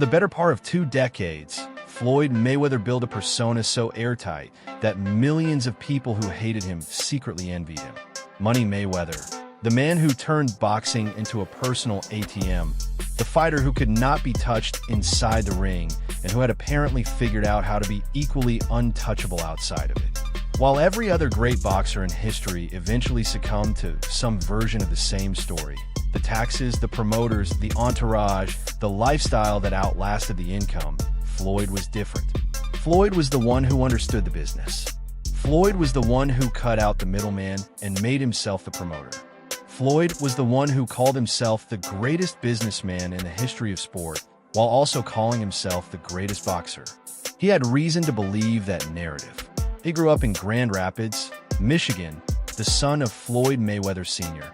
For the better part of 2 decades, Floyd Mayweather built a persona so airtight that millions of people who hated him secretly envied him. Money Mayweather, the man who turned boxing into a personal ATM, the fighter who could not be touched inside the ring and who had apparently figured out how to be equally untouchable outside of it. While every other great boxer in history eventually succumbed to some version of the same story, the taxes, the promoters, the entourage, the lifestyle that outlasted the income, Floyd was different. Floyd was the one who understood the business. Floyd was the one who cut out the middleman and made himself the promoter. Floyd was the one who called himself the greatest businessman in the history of sport, while also calling himself the greatest boxer. He had reason to believe that narrative. He grew up in Grand Rapids, Michigan, the son of Floyd Mayweather Sr.,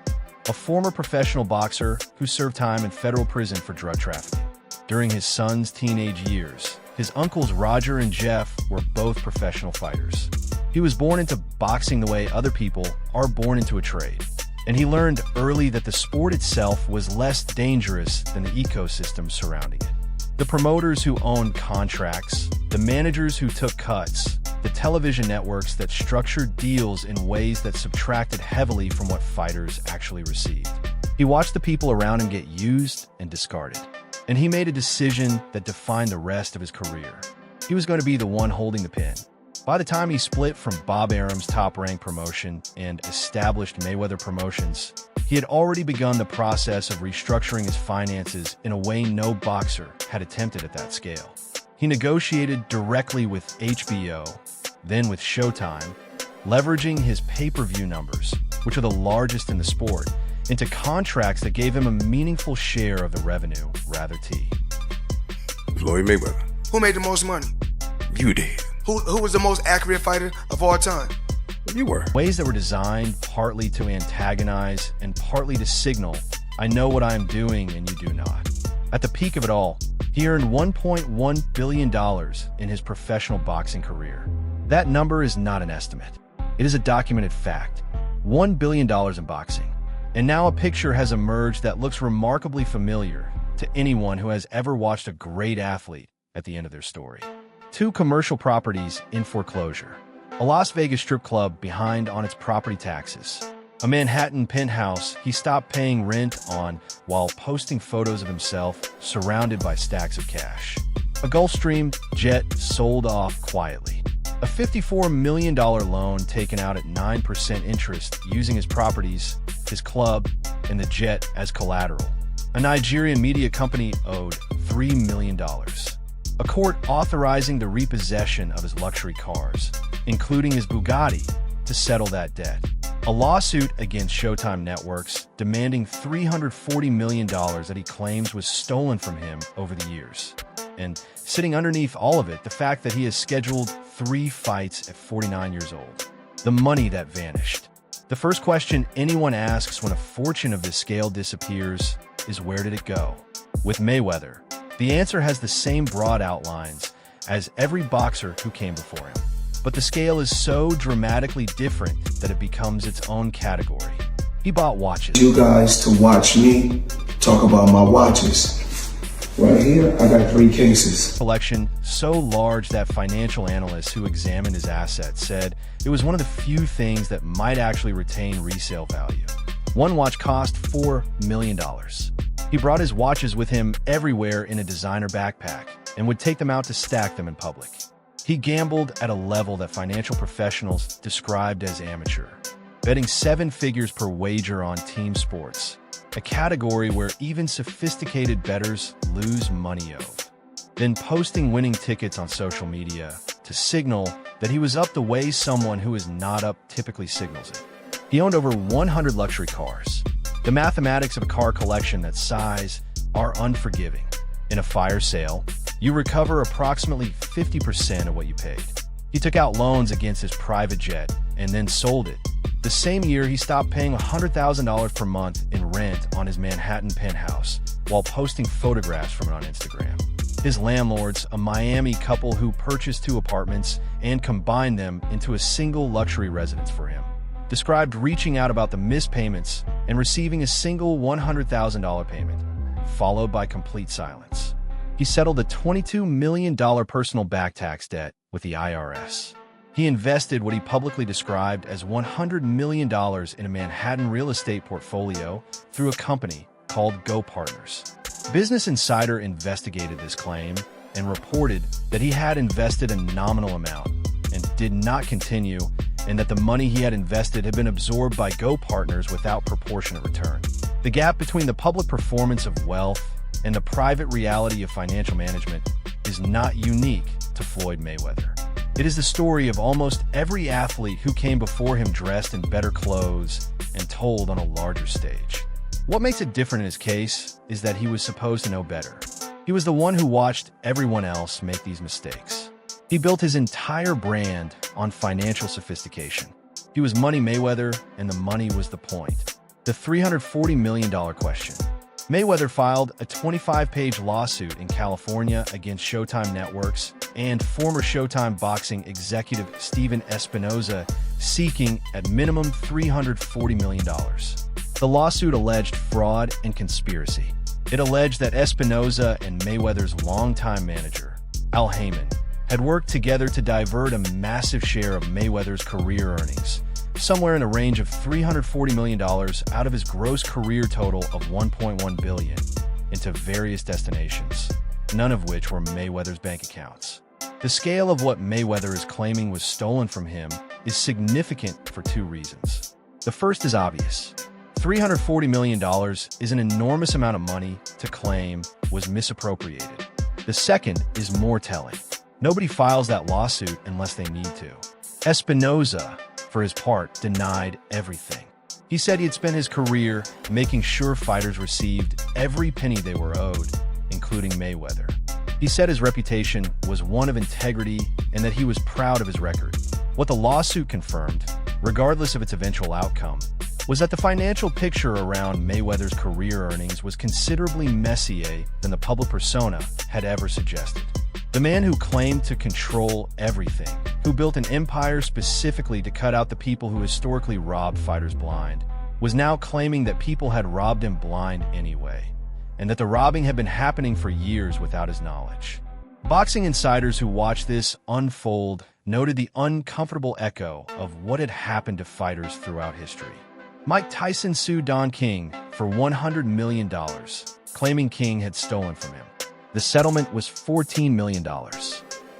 a former professional boxer who served time in federal prison for drug trafficking. During his son's teenage years, his uncles Roger and Jeff were both professional fighters. He was born into boxing the way other people are born into a trade, and he learned early that the sport itself was less dangerous than the ecosystem surrounding it. The promoters who owned contracts, the managers who took cuts, the television networks that structured deals in ways that subtracted heavily from what fighters actually received. He watched the people around him get used and discarded, and he made a decision that defined the rest of his career. He was going to be the one holding the pen. By the time he split from Bob Arum's top-ranked promotion and established Mayweather Promotions, he had already begun the process of restructuring his finances in a way no boxer had attempted at that scale. He negotiated directly with HBO, then with Showtime, leveraging his pay-per-view numbers, which are the largest in the sport, into contracts that gave him a meaningful share of the revenue, rather T. Floyd Mayweather. Who made the most money? You did. Who was the most accurate fighter of all time? You were. Ways that were designed partly to antagonize and partly to signal, I know what I am doing and you do not. At the peak of it all, he earned $1.1 billion in his professional boxing career. That number is not an estimate. It is a documented fact. $1 billion in boxing. And now a picture has emerged that looks remarkably familiar to anyone who has ever watched a great athlete at the end of their story. 2 commercial properties in foreclosure. A Las Vegas strip club behind on its property taxes. A Manhattan penthouse he stopped paying rent on while posting photos of himself surrounded by stacks of cash. A Gulfstream jet sold off quietly. A $54 million loan taken out at 9% interest using his properties, his club, and the jet as collateral. A Nigerian media company owed $3 million. A court authorizing the repossession of his luxury cars, including his Bugatti, to settle that debt. A lawsuit against Showtime Networks demanding $340 million that he claims was stolen from him over the years. And sitting underneath all of it, the fact that he has scheduled 3 fights at 49 years old. The money that vanished. The first question anyone asks when a fortune of this scale disappears is, where did it go? With Mayweather, the answer has the same broad outlines as every boxer who came before him. But the scale is so dramatically different that it becomes its own category. He bought watches. You guys to watch me talk about my watches. Right here, I got 3 cases. Collection so large that financial analysts who examined his assets said it was one of the few things that might actually retain resale value. One watch cost $4 million. He brought his watches with him everywhere in a designer backpack and would take them out to stack them in public. He gambled at a level that financial professionals described as amateur, betting 7 figures per wager on team sports, a category where even sophisticated bettors lose money of. Then posting winning tickets on social media to signal that he was up the way someone who is not up typically signals it. He owned over 100 luxury cars. The mathematics of a car collection that size are unforgiving. In a fire sale, you recover approximately 50% of what you paid. He took out loans against his private jet and then sold it. The same year, he stopped paying $100,000 per month in rent on his Manhattan penthouse while posting photographs from it on Instagram. His landlords, a Miami couple who purchased 2 apartments and combined them into a single luxury residence for him, described reaching out about the missed payments and receiving a single $100,000 payment, followed by complete silence. He settled a $22 million personal back tax debt with the IRS. He invested what he publicly described as $100 million in a Manhattan real estate portfolio through a company called Go Partners. Business Insider investigated this claim and reported that he had invested a nominal amount and did not continue, and that the money he had invested had been absorbed by Go Partners without proportionate return. The gap between the public performance of wealth and the private reality of financial management is not unique to Floyd Mayweather. It is the story of almost every athlete who came before him dressed in better clothes and told on a larger stage. What makes it different in his case is that he was supposed to know better. He was the one who watched everyone else make these mistakes. He built his entire brand on financial sophistication. He was Money Mayweather, and the money was the point. The $340 million question. Mayweather filed a 25-page lawsuit in California against Showtime Networks and former Showtime boxing executive Steven Espinoza, seeking at minimum $340 million. The lawsuit alleged fraud and conspiracy. It alleged that Espinoza and Mayweather's longtime manager, Al Heyman, had worked together to divert a massive share of Mayweather's career earnings, somewhere in the range of $340 million out of his gross career total of $1.1 billion, into various destinations, none of which were Mayweather's bank accounts. The scale of what Mayweather is claiming was stolen from him is significant for two reasons. The first is obvious. $340 million is an enormous amount of money to claim was misappropriated. The second is more telling. Nobody files that lawsuit unless they need to. Espinoza, for his part, denied everything. He said he had spent his career making sure fighters received every penny they were owed, including Mayweather. He said his reputation was one of integrity and that he was proud of his record. What the lawsuit confirmed, regardless of its eventual outcome, was that the financial picture around Mayweather's career earnings was considerably messier than the public persona had ever suggested. The man who claimed to control everything, who built an empire specifically to cut out the people who historically robbed fighters blind, was now claiming that people had robbed him blind anyway, and that the robbing had been happening for years without his knowledge. Boxing insiders who watched this unfold noted the uncomfortable echo of what had happened to fighters throughout history. Mike Tyson sued Don King for $100 million, claiming King had stolen from him. The settlement was $14 million.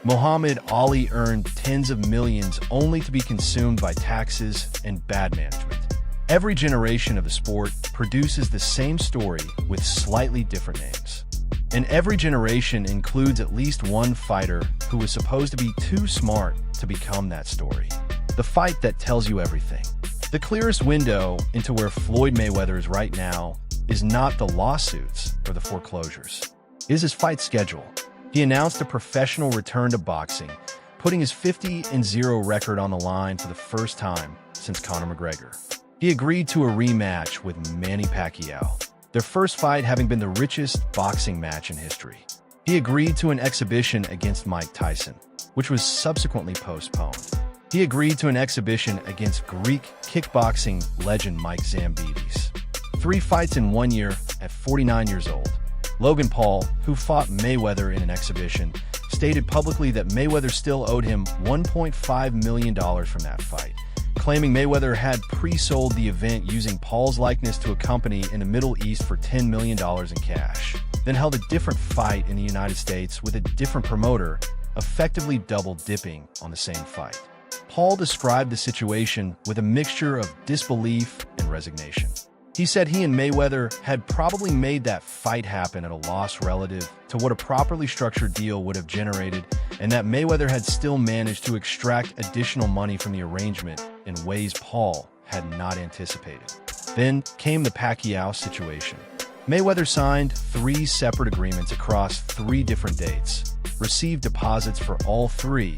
Muhammad Ali earned tens of millions only to be consumed by taxes and bad management. Every generation of the sport produces the same story with slightly different names. And every generation includes at least one fighter who was supposed to be too smart to become that story. The fight that tells you everything. The clearest window into where Floyd Mayweather is right now is not the lawsuits or the foreclosures. It is his fight schedule. He announced a professional return to boxing, putting his 50-0 record on the line for the first time since Conor McGregor. He agreed to a rematch with Manny Pacquiao, their first fight having been the richest boxing match in history. He agreed to an exhibition against Mike Tyson, which was subsequently postponed. He agreed to an exhibition against Greek kickboxing legend Mike Zambides. 3 fights in 1 year at 49 years old. Logan Paul, who fought Mayweather in an exhibition, stated publicly that Mayweather still owed him $1.5 million from that fight, claiming Mayweather had pre-sold the event using Paul's likeness to a company in the Middle East for $10 million in cash, then held a different fight in the United States with a different promoter, effectively double-dipping on the same fight. Paul described the situation with a mixture of disbelief and resignation. He said he and Mayweather had probably made that fight happen at a loss relative to what a properly structured deal would have generated, and that Mayweather had still managed to extract additional money from the arrangement in ways Paul had not anticipated. Then came the Pacquiao situation. Mayweather signed 3 separate agreements across 3 different dates, received deposits for all 3,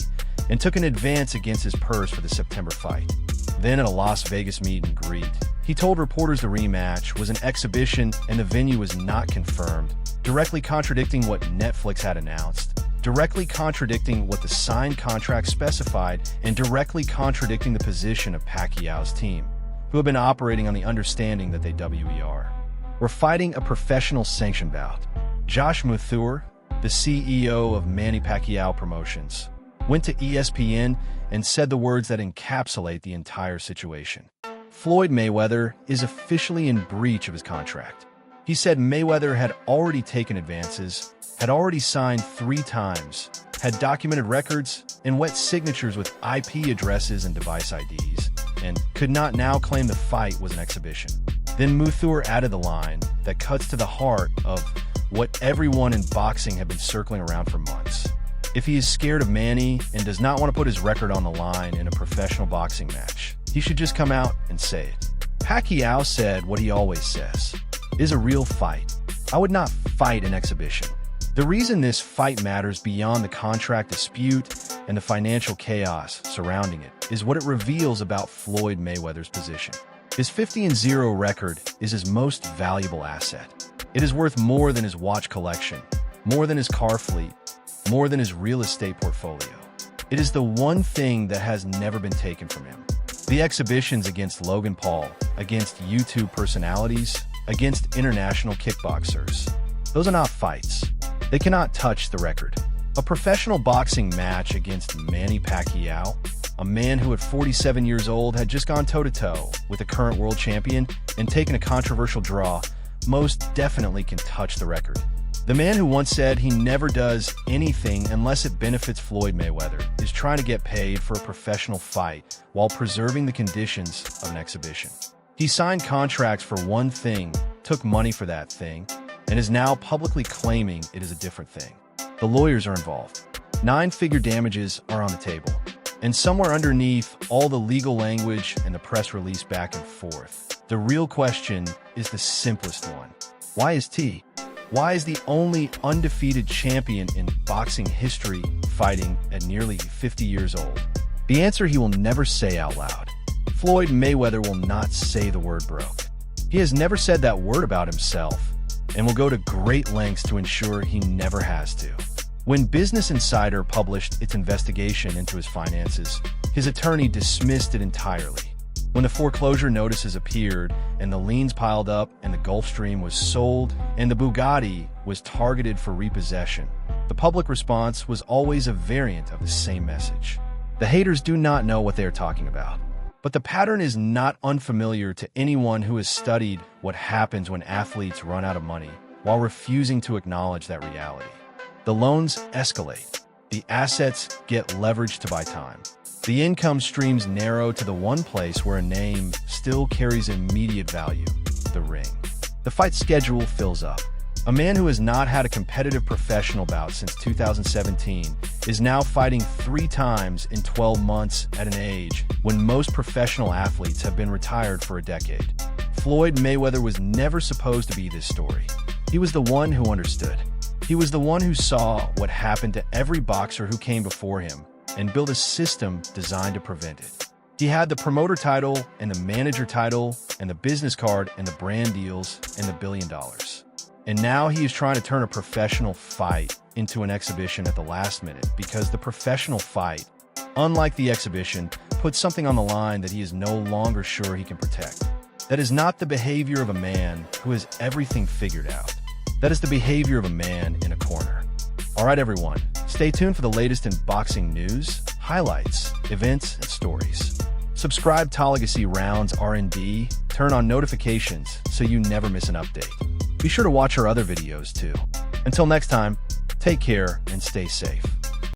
and took an advance against his purse for the September fight. Then at a Las Vegas meet and greet, he told reporters the rematch was an exhibition and the venue was not confirmed, directly contradicting what Netflix had announced, directly contradicting what the signed contract specified, and directly contradicting the position of Pacquiao's team, who had been operating on the understanding that they were fighting a professional sanction bout. Josh Mathur, the CEO of Manny Pacquiao Promotions, went to ESPN and said the words that encapsulate the entire situation. Floyd Mayweather is officially in breach of his contract. He said Mayweather had already taken advances, had already signed 3 times, had documented records and wet signatures with IP addresses and device IDs, and could not now claim the fight was an exhibition. Then Mayweather added the line that cuts to the heart of what everyone in boxing had been circling around for months. If he is scared of Manny and does not want to put his record on the line in a professional boxing match, he should just come out and say it. Pacquiao said what he always says. It is a real fight. I would not fight an exhibition. The reason this fight matters beyond the contract dispute and the financial chaos surrounding it is what it reveals about Floyd Mayweather's position. His 50-0 record is his most valuable asset. It is worth more than his watch collection, more than his car fleet, more than his real estate portfolio. It is the one thing that has never been taken from him. The exhibitions against Logan Paul, against YouTube personalities, against international kickboxers. Those are not fights. They cannot touch the record. A professional boxing match against Manny Pacquiao, a man who at 47 years old had just gone toe-to-toe with the current world champion and taken a controversial draw, most definitely can touch the record. The man who once said he never does anything unless it benefits Floyd Mayweather is trying to get paid for a professional fight while preserving the conditions of an exhibition. He signed contracts for one thing, took money for that thing, and is now publicly claiming it is a different thing. The lawyers are involved. 9-figure damages are on the table. And somewhere underneath all the legal language and the press release back and forth, the real question is the simplest one. Why is T? Why is the only undefeated champion in boxing history fighting at nearly 50 years old? The answer he will never say out loud. Floyd Mayweather will not say the word broke. He has never said that word about himself and will go to great lengths to ensure he never has to. When Business Insider published its investigation into his finances, his attorney dismissed it entirely. When the foreclosure notices appeared and the liens piled up and the Gulfstream was sold and the Bugatti was targeted for repossession, the public response was always a variant of the same message. The haters do not know what they are talking about. But the pattern is not unfamiliar to anyone who has studied what happens when athletes run out of money while refusing to acknowledge that reality. The loans escalate. The assets get leveraged to buy time. The income streams narrow to the one place where a name still carries immediate value, the ring. The fight schedule fills up. A man who has not had a competitive professional bout since 2017 is now fighting 3 times in 12 months at an age when most professional athletes have been retired for a decade. Floyd Mayweather was never supposed to be this story. He was the one who understood. He was the one who saw what happened to every boxer who came before him and built a system designed to prevent it. He had the promoter title and the manager title and the business card and the brand deals and the $1 billion. And now he is trying to turn a professional fight into an exhibition at the last minute because the professional fight, unlike the exhibition, puts something on the line that he is no longer sure he can protect. That is not the behavior of a man who has everything figured out. That is the behavior of a man in a corner. All right, everyone, stay tuned for the latest in boxing news, highlights, events, and stories. Subscribe to Legacy Rounds R&D, turn on notifications so you never miss an update. Be sure to watch our other videos too. Until next time, take care and stay safe.